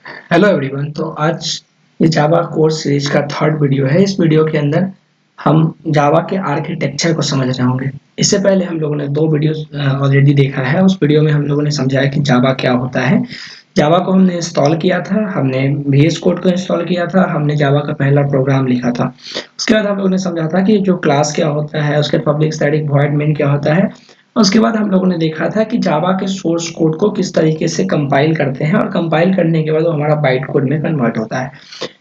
Hello everyone. तो आज ये जावा कोर्स सीरीज का थर्ड वीडियो है। इस वीडियो के अंदर हम जावा के आर्किटेक्चर को समझ रहे होंगे। इससे पहले हम लोगों ने दो वीडियो ऑलरेडी देखा है। उस वीडियो में हम लोगों ने समझाया कि जावा क्या होता है। जावा को हमने इंस्टॉल किया था, हमने VS कोड को इंस्टॉल किया था, हमने जावा का पहला प्रोग्राम लिखा था। उसके बाद हम लोगों ने समझा था कि जो क्लास क्या होता है, उसके पब्लिक स्टैटिक वॉइड मेन क्या होता है। उसके बाद हम लोगों ने देखा था कि जावा के सोर्स कोड को किस तरीके से कंपाइल करते हैं और कंपाइल करने के बाद वो हमारा बाइट कोड में कन्वर्ट होता है।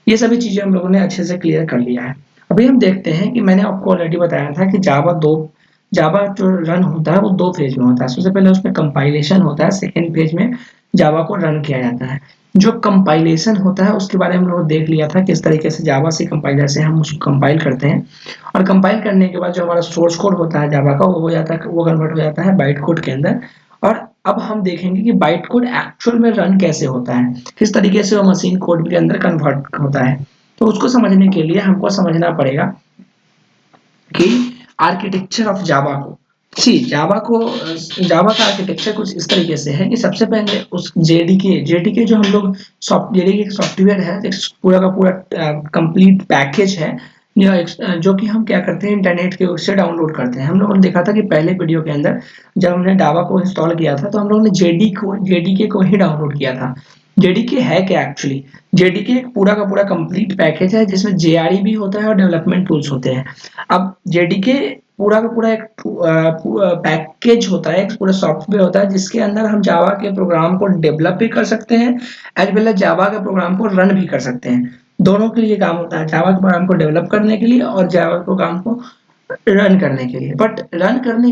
ये सभी चीजें हम लोगों ने अच्छे से क्लियर कर लिया है। अभी हम देखते हैं कि मैंने आपको ऑलरेडी बताया था कि जावा जो रन होता है वो दो फेज में होता है। सबसे पहले उसमें कंपाइलेशन होता है, सेकेंड फेज में जावा को रन किया जाता है। जो कंपाइलेशन होता है उसके बारे में हम लोग देख लिया था, किस तरीके से जावा से कंपाइलर से हम उसको कंपाइल करते हैं। और कंपाइल करने के बाद जो हमारा सोर्स कोड होता है जावा का, वो हो जाता है, वो कन्वर्ट हो जाता है बाइट कोड के अंदर। और अब हम देखेंगे कि बाइट कोड एक्चुअल में रन कैसे होता है, किस तरीके से वो मशीन कोड के अंदर कन्वर्ट होता है। तो उसको समझने के लिए हमको समझना पड़ेगा कि आर्किटेक्चर ऑफ जावा को, सी जावा का आर्किटेक्चर कुछ इस तरीके से है कि सबसे पहले उस जेडीके जो हम लोग जेडीके सॉफ्टवेयर है, एक पूरा का पूरा कंप्लीट पैकेज है। जो कि हम क्या करते हैं, इंटरनेट के उससे डाउनलोड करते हैं। हम लोगों ने देखा था कि पहले वीडियो के अंदर जब हमने जावा को इंस्टॉल किया था तो हम लोगों ने जेडीके को ही डाउनलोड किया था। जेडीके है क्या एक्चुअली? जेडीके एक पूरा का पूरा कंप्लीट पैकेज है जिसमें जेआरई भी होता है और डेवलपमेंट टूल्स होते हैं। अब जेडीके पूरा का पूरा एक पैकेज होता है, एक पूरा सॉफ्टवेयर होता है जिसके अंदर हम जावा के प्रोग्राम को डेवलप भी कर सकते हैं, एज वेल एज जावा के प्रोग्राम को रन भी कर सकते हैं। दोनों के लिए काम होता है, जावा के प्रोग्राम को डेवलप करने के लिए और जावा प्रोग्राम को रन करने के लिए। बट रन करने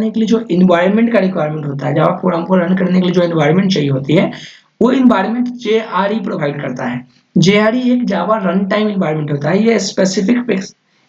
के लिए जो इन्वायरमेंट का रिक्वायरमेंट होता है, जावा प्रोग्राम को रन करने के लिए जो इन्वायरमेंट चाहिए होती है, वो इन्वायरमेंट जेआरई प्रोवाइड करता है। जेआरई एक जावा रन टाइम इन्वायरमेंट होता है। ये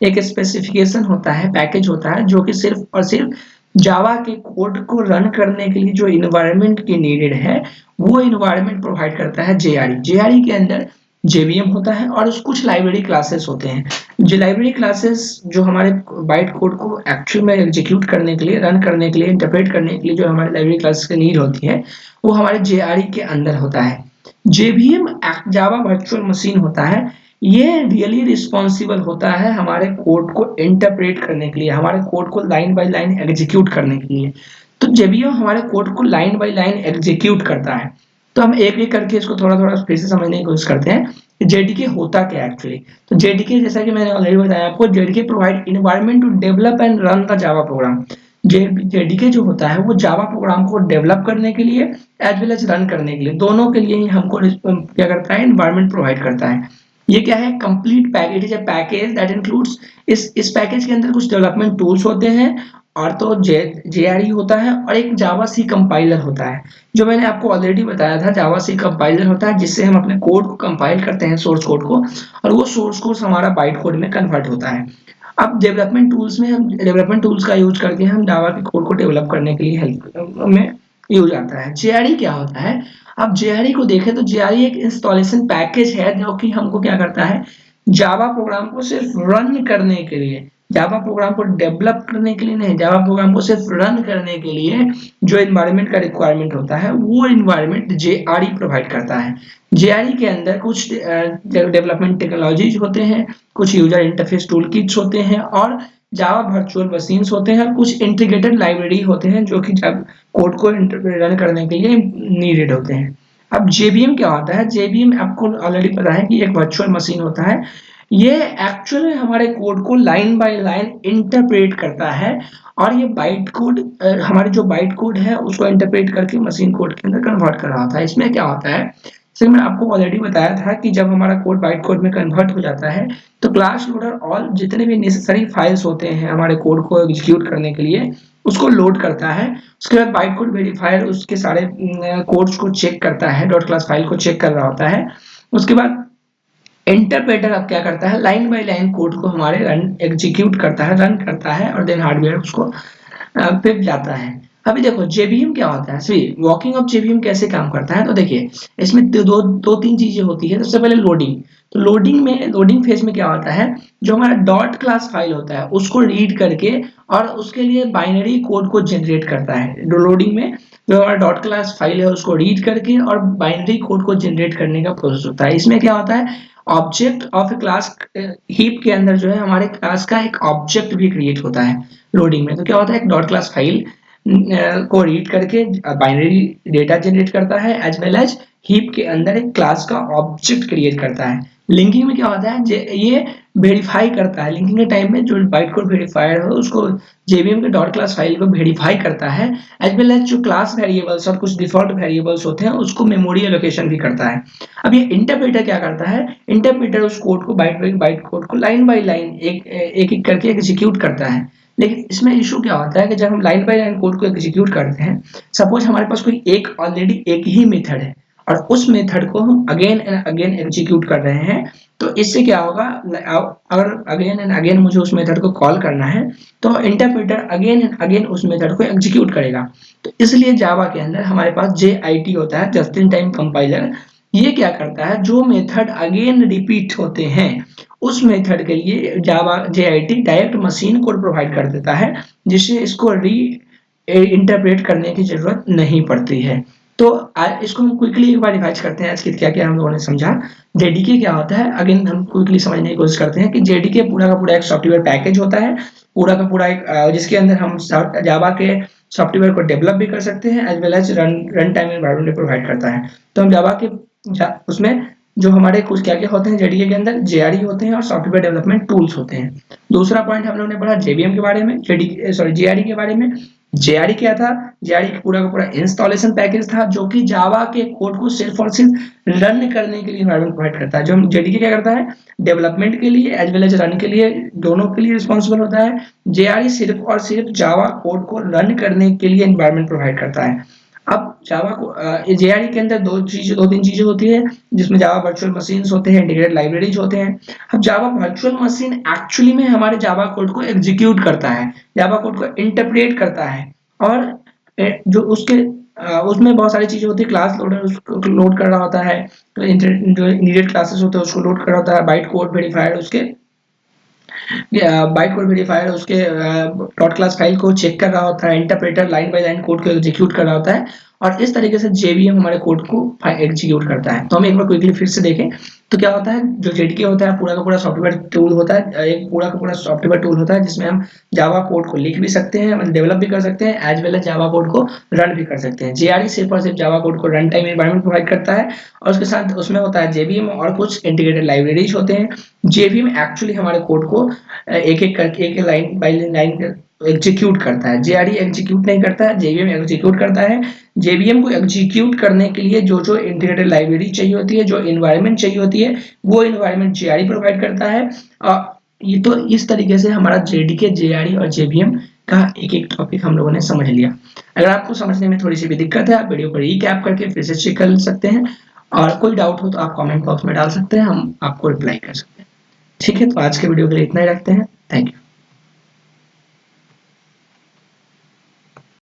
एक स्पेसिफिकेशन होता है, पैकेज होता है जो कि सिर्फ और सिर्फ जावा के कोड को रन करने के लिए जो इन्वायरमेंट की नीडेड है, वो इन्वायरमेंट प्रोवाइड करता है जेआरई। जेआरई के अंदर जेवीएम होता है और कुछ लाइब्रेरी क्लासेस होते हैं। जो लाइब्रेरी क्लासेस जो हमारे बाइट कोड को एक्चुअल में एग्जीक्यूट करने के लिए, रन करने के लिए, इंटरप्रेट करने के लिए जो हमारे लाइब्रेरी क्लासेस की नीड होती है, वो हमारे जेआरई के अंदर होता है। जेवीएम जावा वर्चुअल मशीन होता है। ये रियली रिस्पॉन्सिबल होता है हमारे कोड को इंटरप्रेट करने के लिए, हमारे कोड को लाइन बाय लाइन एग्जीक्यूट करने के लिए। तो जेवीएम हमारे कोड को लाइन बाय लाइन एग्जीक्यूट करता है। तो हम एक एक करके इसको थोड़ा थोड़ा फिर से समझने की कोशिश करते हैं कि जेडीके होता क्या एक्चुअली। तो जेडीके, जैसा कि मैंने ऑलरेडी बताया आपको, JDK provide environment to develop and run the Java program. JDK जो होता है वो जावा प्रोग्राम को डेवलप करने के लिए एज वेल एज रन करने के लिए, दोनों के लिए ही हमको क्या करता है, इन्वायरमेंट प्रोवाइड करता है। ये क्या है, कंप्लीट पैकेज है, पैकेज दैट इंक्लूड्स, इस पैकेज के अंदर कुछ डेवलपमेंट टूल्स होते हैं, और तो जेआरई होता है, और एक जावा सी कंपाइलर होता है। जो मैंने आपको ऑलरेडी बताया था, जावा सी कंपाइलर होता है जिससे हम अपने कोड को कंपाइल करते हैं, सोर्स कोड को, और वो सोर्स कोड हमारा बाइट कोड में कन्वर्ट होता है। अब डेवलपमेंट टूल्स में हम डेवलपमेंट टूल्स का यूज करके हम जावा के कोड को डेवलप करने के लिए हेल्प में यूज आता है। जेआरई क्या होता है? अब जेआरई को देखें तो जेआरई एक इंस्टॉलेशन पैकेज है जो कि हमको क्या करता है, जावा प्रोग्राम को सिर्फ रन करने के लिए, जावा प्रोग्राम को डेवलप करने के लिए नहीं, जावा प्रोग्राम को सिर्फ रन करने के लिए जो इन्वायरमेंट का रिक्वायरमेंट होता है, वो इन्वायरमेंट जेआरई प्रोवाइड करता है। जेआरई के अंदर कुछ डेवलपमेंट टेक्नोलॉजीज होते हैं, कुछ यूजर इंटरफेस टूल किट्स होते हैं, और जावा वर्चुअल मशीन्स होते हैं, और कुछ इंटीग्रेटेड लाइब्रेरी होते हैं जो कि जब कोड को रन करने के लिए नीडेड होते हैं। अब जेवीएम क्या होता है? जेवीएम आपको ऑलरेडी पता है कि एक वर्चुअल मशीन होता है। ये एक्चुअल में हमारे कोड को लाइन बाय लाइन इंटरप्रेट करता है, और ये बाइट कोड, हमारे जो बाइट कोड है उसको इंटरप्रेट करके मशीन कोड के अंदर कन्वर्ट कर रहा होता है। इसमें क्या होता है, जैसे मैंने आपको ऑलरेडी बताया था कि जब हमारा कोड बाइट कोड में कन्वर्ट हो जाता है तो क्लास लोडर ऑल जितने भी नेसेसरी फाइल्स होते हैं हमारे कोड को एग्जीक्यूट करने के लिए, उसको लोड करता है। उसके बाद बाइट कोड वेरीफायर उसके सारे कोड्स को चेक करता है, डॉट क्लास फाइल को चेक कर रहा होता है। उसके बाद इंटरप्रेटर अब क्या करता है, लाइन बाय लाइन कोड को हमारे रन एग्जीक्यूट करता है, रन करता है, और देन हार्डवेयर उसको पे जाता है। अभी देखो जेबीएम क्या होता है, सी वॉकिंग ऑफ जेबीएम कैसे काम करता है, तो देखिए इसमें दो तीन चीजें होती है। सबसे पहले लोडिंग, तो लोडिंग फेज में क्या होता है, जो हमारा डॉट क्लास फाइल होता है उसको रीड करके और उसके लिए बाइनरी कोड को जनरेट करता है। लोडिंग में जो हमारा डॉट क्लास फाइल है उसको रीड करके और बाइनरी कोड को जनरेट करने का प्रोसेस होता है। इसमें क्या होता है, object of A class heap के अंदर जो है हमारे क्लास का एक ऑब्जेक्ट भी क्रिएट होता है लोडिंग में। तो क्या होता है, एक डॉट क्लास फाइल को रीड करके बाइनरी डेटा जनरेट करता है एज वेल एज हीप के अंदर एक क्लास का ऑब्जेक्ट क्रिएट करता है। लिंकिंग में क्या होता है, ये वेरीफाई करता है, लिंकिंग के टाइम में जो बाइट कोड वेरीफायर हो उसको जेवीएम के डॉट क्लास फाइल को वेरीफाई करता है एज वेल एज जो क्लास वेरिएबल्स और कुछ डिफॉल्ट वेरिएबल्स होते हैं उसको मेमोरी एलोकेशन भी करता है। अब ये इंटरप्रेटर क्या करता है, इंटरप्रेटर उस कोड को बाइट बाई बाइट कोड को लाइन बाय लाइन एक करके एग्जीक्यूट करता है। लेकिन इसमें इशू क्या होता है कि जब हम लाइन बाय लाइन कोड को एग्जीक्यूट करते हैं, सपोज हमारे पास कोई एक ऑलरेडी एक ही मेथड है और उस मेथड को हम अगेन एंड अगेन एग्जीक्यूट कर रहे हैं, तो इससे क्या होगा, अगर अगेन एंड अगेन मुझे उस मेथड को कॉल करना है तो इंटरप्रेटर अगेन एंड अगेन उस मेथड को एग्जीक्यूट करेगा। तो इसलिए जावा के अंदर हमारे पास JIT होता है, जस्ट इन टाइम कंपाइलर। ये क्या करता है, जो मेथड अगेन रिपीट होते हैं उस मेथड के लिए जावा JIT direct machine code provide कर देता है, जिससे इसको री इंटरप्रेट करने की जरूरत नहीं पड़ती है। तो इसको हम क्विकली एक बार रिवाइज करते हैं आज क्या क्या हम लोगों ने समझा। जेडीके क्या होता है, अगेन हम क्विकली समझने की कोशिश करते हैं कि जेडीके पूरा का पूरा एक सॉफ्टवेयर पैकेज होता है, पूरा का पूरा एक जिसके अंदर हम जावा के सॉफ्टवेयर को डेवलप भी कर सकते हैं as well as run time environment provide करता है। तो हम जावा के उसमें जो हमारे कुछ क्या क्या होते हैं जेडीके के अंदर, जेआरई होते हैं और सॉफ्टवेयर डेवलपमेंट टूल्स होते हैं। दूसरा पॉइंट हम लोगों ने पढ़ा जेवीएम के बारे में, जेआरई के बारे में। जेआरई क्या था, जेआरई पूरा का पूरा इंस्टॉलेशन पैकेज था जो कि जावा के कोड को सिर्फ और सिर्फ रन करने के लिए एनवायरनमेंट प्रोवाइड करता है। जो जेडीके क्या करता है, डेवलपमेंट के लिए एज वेल एज रन के लिए, दोनों के लिए रिस्पॉन्सिबल होता है। जेआरई सिर्फ और सिर्फ जावा कोड को रन करने के लिए एनवायरनमेंट प्रोवाइड करता है। अब जावा को जेआरई के अंदर दो तीन चीजें होती है, जिसमें जावा वर्चुअल मशीन्स होते हैं, इंटीग्रेटेड लाइब्रेरीज होते हैं। अब जावा वर्चुअल मशीन एक्चुअली में हमारे जावा कोड को एग्जीक्यूट करता है, जावा कोड को इंटरप्रेट करता है और जो उसके उसमें बहुत सारी चीजें होती है, क्लास लोडर उसको लोड कर रहा होता है, तो जो इमीडिएट क्लासेस होते हैं उसको लोड कर रहा होता है, बाइट कोड वेरीफायर उसके बाइट कोड वेरीफायर उसके डॉट क्लास फाइल को चेक कर रहा होता है, interpreter line by line code को एग्जीक्यूट कर रहा होता है और इस तरीके से जेवीएम हमारे कोड को एग्जीक्यूट करता है। तो हम एक बार क्विकली फिर से देखें तो क्या होता है, जो जेडीके होता है पूरा का पूरा सॉफ्टवेयर टूल होता है, एक पूरा का पूरा सॉफ्टवेयर टूल होता है जिसमें हम जावा कोड को लिख भी सकते हैं, मतलब डेवलप भी कर सकते हैं as well as Java code को रन भी कर सकते हैं। जेआरई सिर्फ और सिर्फ जावा कोड को रन टाइम एनवायरनमेंट प्रोवाइड करता है और उसके साथ उसमें होता है जेवीएम और कुछ इंटीग्रेटेड लाइब्रेरीज होते हैं। जेवीएम एक्चुअली हमारे कोड को एक एक करके एक लाइन बाय लाइन एग्जीक्यूट करता है, जेआरई एग्जीक्यूट नहीं करता है, जेवीएम एग्जीक्यूट करता है। जेवीएम को एग्जीक्यूट करने के लिए जो जो इंटीग्रेटेड लाइब्रेरी चाहिए होती है, जो इन्वायरमेंट चाहिए होती है, वो इन्वायरमेंट जेआरई प्रोवाइड करता है। ये तो इस तरीके से हमारा जेडीके, जेआरई और जेवीएम का एक एक टॉपिक हम लोगों ने समझ लिया। अगर आपको समझने में थोड़ी सी भी दिक्कत है, आप वीडियो को रीकैप करके फिर से चेक कर सकते हैं और कोई डाउट हो तो आप कमेंट बॉक्स में डाल सकते हैं, हम आपको रिप्लाई कर सकते हैं। ठीक है, तो आज के वीडियो के लिए इतना ही रखते हैं। Thank you.